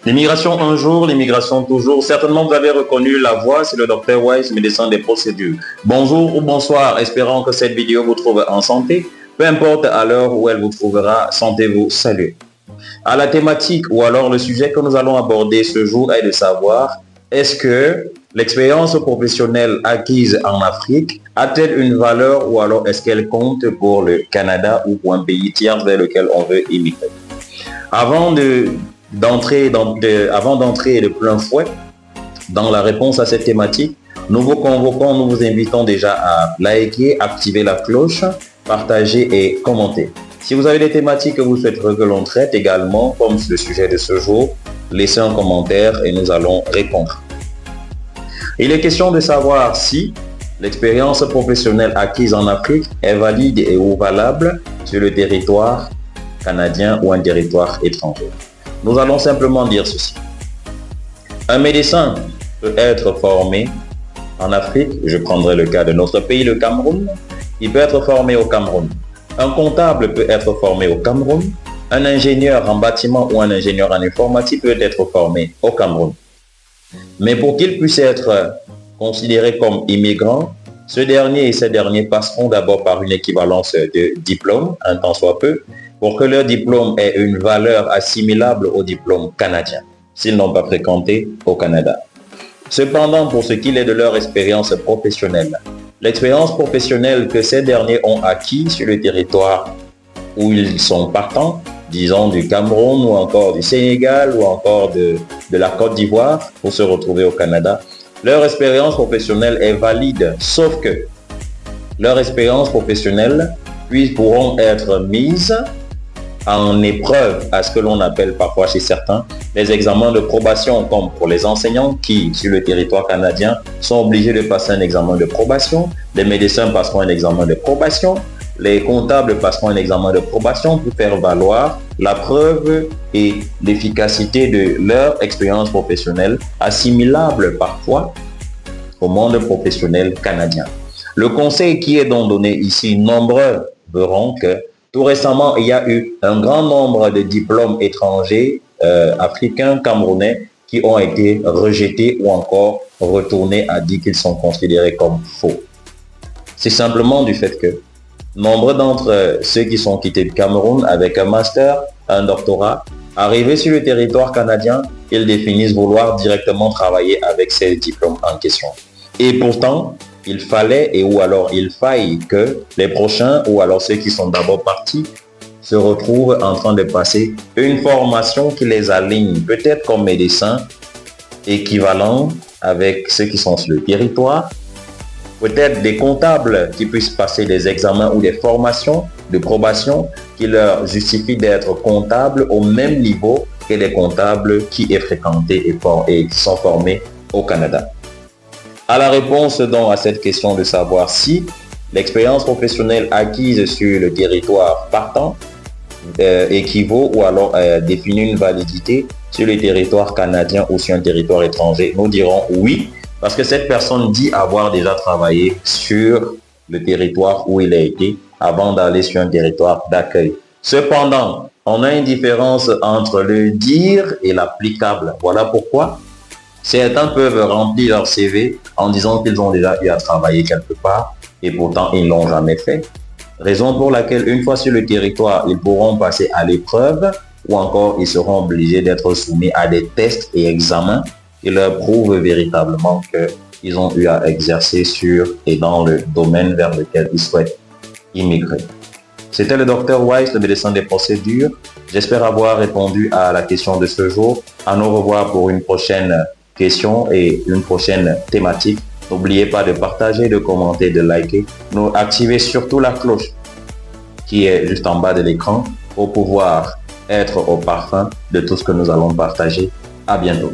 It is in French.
L'immigration un jour, l'immigration toujours. Certainement, vous avez reconnu la voix, c'est le Dr Wise, médecin des procédures. Bonjour ou bonsoir, espérant que cette vidéo vous trouve en santé. Peu importe à l'heure où elle vous trouvera, sentez-vous salués. À la thématique ou alors le sujet que nous allons aborder ce jour est de savoir, est-ce que l'expérience professionnelle acquise en Afrique a-t-elle une valeur ou alors est-ce qu'elle compte pour le Canada ou pour un pays tiers vers lequel on veut immigrer? Avant d'entrer de plein fouet dans la réponse à cette thématique, nous vous convoquons, nous vous invitons déjà à liker, activer la cloche, partager et commenter. Si vous avez des thématiques que vous souhaiterez que l'on traite également, comme le sujet de ce jour, laissez un commentaire et nous allons répondre. Il est question de savoir si l'expérience professionnelle acquise en Afrique est valide et ou valable sur le territoire canadien ou un territoire étranger. Nous allons simplement dire ceci. Un médecin peut être formé en Afrique, je prendrai le cas de notre pays, le Cameroun, il peut être formé au Cameroun. Un comptable peut être formé au Cameroun. Un ingénieur en bâtiment ou un ingénieur en informatique peut être formé au Cameroun. Mais pour qu'il puisse être considéré comme immigrant, ce dernier et ces derniers passeront d'abord par une équivalence de diplôme, un tant soit peu, pour que leur diplôme ait une valeur assimilable au diplôme canadien, s'ils n'ont pas fréquenté au Canada. Cependant, pour ce qui est de leur expérience professionnelle, l'expérience professionnelle que ces derniers ont acquis sur le territoire où ils sont partants, disons du Cameroun ou encore du Sénégal ou encore de la Côte d'Ivoire pour se retrouver au Canada, leur expérience professionnelle est valide, sauf que leur expérience professionnelle pourront être mises en épreuve à ce que l'on appelle parfois chez certains les examens de probation, comme pour les enseignants qui, sur le territoire canadien, sont obligés de passer un examen de probation, les médecins passeront un examen de probation, les comptables passeront un examen de probation pour faire valoir la preuve et l'efficacité de leur expérience professionnelle, assimilable parfois au monde professionnel canadien. Le conseil qui est donc donné ici, nombreux verront que tout récemment, il y a eu un grand nombre de diplômes étrangers, africains, camerounais, qui ont été rejetés ou encore retournés à dire qu'ils sont considérés comme faux. C'est simplement du fait que nombre d'entre ceux qui sont quittés du Cameroun avec un master, un doctorat, arrivés sur le territoire canadien, ils définissent vouloir directement travailler avec ces diplômes en question. Et pourtant, il fallait ou alors il faille que les prochains ou alors ceux qui sont d'abord partis se retrouvent en train de passer une formation qui les aligne peut-être comme médecins équivalents avec ceux qui sont sur le territoire, peut-être des comptables qui puissent passer des examens ou des formations de probation qui leur justifient d'être comptables au même niveau que les comptables qui est fréquentés et qui sont formés au Canada. À la réponse donc à cette question de savoir si l'expérience professionnelle acquise sur le territoire partant équivaut ou alors définit une validité sur le territoire canadien ou sur un territoire étranger, nous dirons oui, parce que cette personne dit avoir déjà travaillé sur le territoire où il a été avant d'aller sur un territoire d'accueil. Cependant, on a une différence entre le dire et l'applicable. Voilà pourquoi certains peuvent remplir leur CV en disant qu'ils ont déjà eu à travailler quelque part et pourtant ils ne l'ont jamais fait. Raison pour laquelle une fois sur le territoire, ils pourront passer à l'épreuve ou encore ils seront obligés d'être soumis à des tests et examens qui leur prouvent véritablement qu'ils ont eu à exercer sur et dans le domaine vers lequel ils souhaitent immigrer. C'était le Dr Wise, le médecin des procédures. J'espère avoir répondu à la question de ce jour. À nous revoir pour une prochaine question et une prochaine thématique. N'oubliez pas de partager, de commenter, de liker. Nous activez surtout la cloche qui est juste en bas de l'écran pour pouvoir être au parfum de tout ce que nous allons partager. À bientôt.